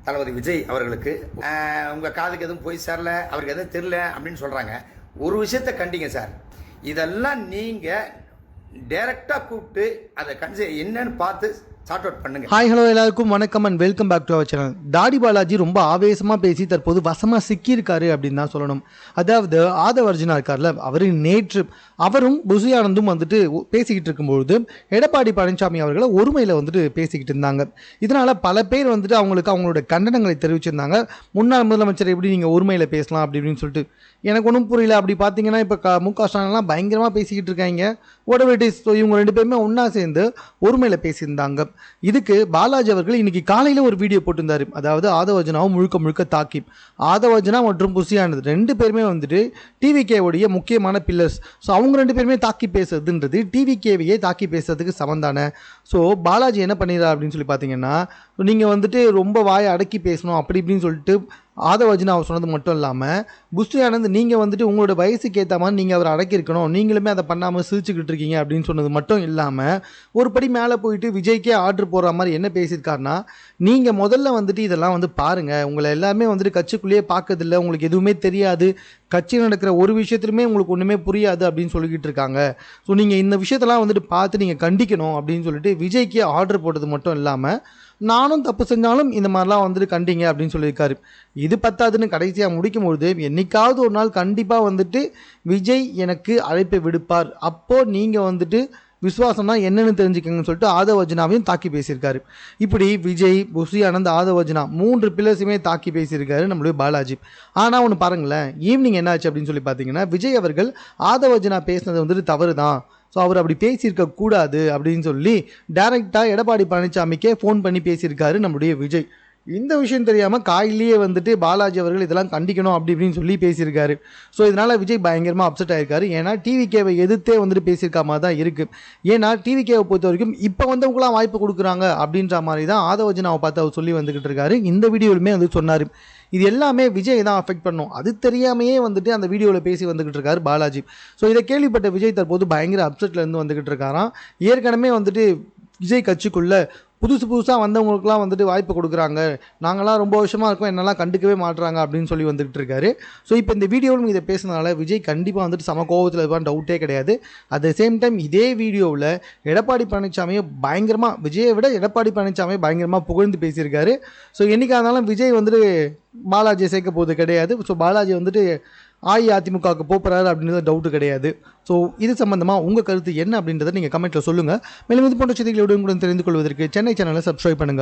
தளபதி விஜய் அவர்களுக்கு உங்கள் காதுக்கு எதுவும் போய் சேரல, அவருக்கு எதுவும் தெரில அப்படின்னு சொல்கிறாங்க. ஒரு விஷயத்தை கண்டிங்க சார், இதெல்லாம் நீங்கள் டைரெக்டாக கூப்பிட்டு அதை என்னன்னு பார்த்து சார்ட் அவுட் பண்ணுங்க. ஹாய் ஹலோ எல்லாருக்கும் வணக்கம் and welcome back to our channel. Thadi Balaji ரொம்ப ஆவேசமாக பேசி தற்போது வசமாக சிக்கியிருக்காரு அப்படின்னு தான் சொல்லணும். அதாவது ஆதவ அர்ஜுனா இருக்கார்ல, அவர் நேற்று அவரும் புசி ஆனந்தும் வந்துட்டு பேசிக்கிட்டு இருக்கும்பொழுது எடப்பாடி பழனிசாமி அவர்களை ஒருமையில் வந்துட்டு பேசிக்கிட்டு இருந்தாங்க. இதனால் பல பேர் வந்துட்டு அவங்களோட கண்டனங்களை தெரிவிச்சிருந்தாங்க. முன்னாள் முதலமைச்சர் எப்படி நீங்கள் ஒருமையில் பேசலாம் அப்படின்னு சொல்லிட்டு எனக்கு ஒன்றும் புரியல. அப்படி பார்த்தீங்கன்னா இப்போ முக ஸ்டாலின்லாம் பயங்கரமாக பேசிக்கிட்டு இருக்காங்க. உடவெட்டி இவங்க ரெண்டு பேருமே ஒன்றா சேர்ந்து ஒருமையில் பேசியிருந்தாங்க. இதுக்கு பாலாஜி அவர்கள் இன்னைக்கு காலையில் ஒரு வீடியோ போட்டிருந்தாரு. அதாவது ஆதவ அர்ஜுனாவும் முழுக்க தாக்கி, ஆதவ அர்ஜுனா மற்றும் புசி ஆனந்த் ரெண்டு பேருமே வந்துட்டு டிவிகேவுடைய முக்கியமான பில்லர்ஸ். ஸோ அவங்க ரெண்டு பேருமே தாக்கி பேசுறதுன்றது டிவிகேவையே தாக்கி பேசுறதுக்கு சமந்தானே. ஸோ பாலாஜி என்ன பண்ணிடுறாரு அப்படின்னு சொல்லி பார்த்தீங்கன்னா, நீங்கள் வந்துட்டு ரொம்ப வாயை அடக்கி பேசணும் அப்படி இப்படின்னு சொல்லிட்டு ஆதவ அர்ஜுனா அவர் சொன்னது மட்டும் இல்லாமல், புசி ஆனந்த் நீங்கள் வந்துட்டு உங்களோட வயசுக்கு ஏற்ற மாதிரி நீங்கள் அவரை அடக்கியிருக்கணும், நீங்களுமே அதை பண்ணாமல் சிரிச்சுக்கிட்டு இருக்கீங்க அப்படின்னு சொன்னது மட்டும் இல்லாமல், ஒரு படி மேலே போயிட்டு விஜய்க்கே ஆர்டர் போடுற மாதிரி என்ன பேசியிருக்காருன்னா, நீங்கள் முதல்ல வந்துட்டு இதெல்லாம் வந்து பாருங்கள், உங்களை எல்லாமே வந்துட்டு கட்சிக்குள்ளேயே பார்க்கறதில்ல, உங்களுக்கு எதுவுமே தெரியாது, கட்சியில் நடக்கிற ஒரு விஷயத்துலையுமே உங்களுக்கு ஒன்றுமே புரியாது அப்படின்னு சொல்லிக்கிட்டு இருக்காங்க. ஸோ நீங்கள் இந்த விஷயத்தெல்லாம் வந்துட்டு பார்த்து நீங்கள் கண்டிக்கணும் அப்படின்னு சொல்லிட்டு விஜய்க்கே ஆர்டர் போட்டது மட்டும் இல்லாமல், நானும் தப்பு செஞ்சாலும் இந்த மாதிரிலாம் வந்துட்டு கண்டிங்க அப்படின்னு சொல்லியிருக்காரு. இது பத்தாதுன்னு கடைசியாக முடிக்கும்பொழுது, என்னைக்காவது ஒரு நாள் கண்டிப்பாக வந்துட்டு விஜய் எனக்கு அழைப்பை விடுப்பார், அப்போது நீங்கள் வந்துட்டு விசுவாசம்னா என்னென்னு தெரிஞ்சுக்கங்கன்னு சொல்லிட்டு ஆதவ அர்ஜுனாவையும் தாக்கி பேசியிருக்காரு. இப்படி விஜய், புசி ஆனந்த், ஆதவ அர்ஜுனா மூன்று பில்லர்ஸுமே தாக்கி பேசியிருக்காரு நம்மளுடைய பாலாஜி. ஆனால் ஒன்று பாருங்களேன், ஈவினிங் என்ன ஆச்சு அப்படின்னு சொல்லி பார்த்தீங்கன்னா, விஜய் அவர்கள் ஆதவ அர்ஜுனா பேசினது வந்துட்டு தவறு தான், ஸோ அவர் அப்படி பேசியிருக்க கூடாது அப்படின்னு சொல்லி டைரெக்டாக எடப்பாடி பழனிசாமிக்கே ஃபோன் பண்ணி பேசியிருக்காரு நம்மளுடைய விஜய். இந்த விஷயம் தெரியாமல் காயிலேயே வந்துட்டு பாலாஜி அவர்கள் இதெல்லாம் கண்டிக்கணும் அப்படி இப்படின்னு சொல்லி பேசியிருக்காரு. ஸோ இதனால் விஜய் பயங்கரமாக அப்செட் ஆகிருக்காரு. ஏன்னா டிவிகேவை எதிர்த்தே வந்துட்டு பேசியிருக்க மாதிரி தான் இருக்குது. ஏன்னா டிவிகேவை பொறுத்த வரைக்கும் இப்போ வந்தவங்களாம் வாய்ப்பு கொடுக்குறாங்க அப்படின்ற மாதிரி தான் ஆதவ அர்ஜுனாவை பார்த்து அவர் சொல்லி வந்துக்கிட்டு இருக்காரு. இந்த வீடியோலுமே வந்து சொன்னார், இது எல்லாமே விஜய் தான் அஃபெக்ட் பண்ணும், அது தெரியாமையே வந்துட்டு அந்த வீடியோவில் பேசி வந்துக்கிட்டு இருக்காரு பாலாஜி. ஸோ இதை கேள்விப்பட்ட விஜய் தற்போது பயங்கர அப்செட்லேருந்து வந்துக்கிட்டு இருக்காராம். ஏற்கனவே வந்துட்டு விஜய் கட்சிக்குள்ளே புதுசாக வந்தவங்களுக்குலாம் வந்துட்டு வாய்ப்பு கொடுக்குறாங்க, நாங்களாம் ரொம்ப வருஷமாக இருக்கோம், என்னெல்லாம் கண்டுக்கவே மாட்டுறாங்க அப்படின்னு சொல்லி வந்துகிட்டு இருக்காரு. ஸோ இப்போ இந்த வீடியோவில் இதை பேசுனதுனால விஜய் கண்டிப்பாக வந்துட்டு சம கோபத்தில் இருப்பான்னு டவுட்டே கிடையாது. அட் த சேம் டைம் இதே வீடியோவில் எடப்பாடி பழனிசாமியை பயங்கரமாக, விஜயை விட எடப்பாடி பழனிசாமியை பயங்கரமாக புகழ்ந்து பேசியிருக்காரு. ஸோ என்றைக்காக இருந்தாலும் விஜய் வந்துட்டு பாலாஜியை சேர்க்க போகிறது கிடையாது. ஸோ பாலாஜி வந்துட்டு அஇஅதிமுகவுக்கு போகிறாரு அப்படின்றது டவுட்டு கிடையாது. ஸோ இது சம்பந்தமாக உங்கள் கருத்து என்ன அப்படின்றத நீங்கள் கமெண்ட்டில் சொல்லுங்கள். மேலும் இது போன்ற செய்திகளை உடனுக்குடன் தெரிந்து கொள்வதற்கு சென்னை சேனலை சப்ஸ்கிரைப் பண்ணுங்கள்.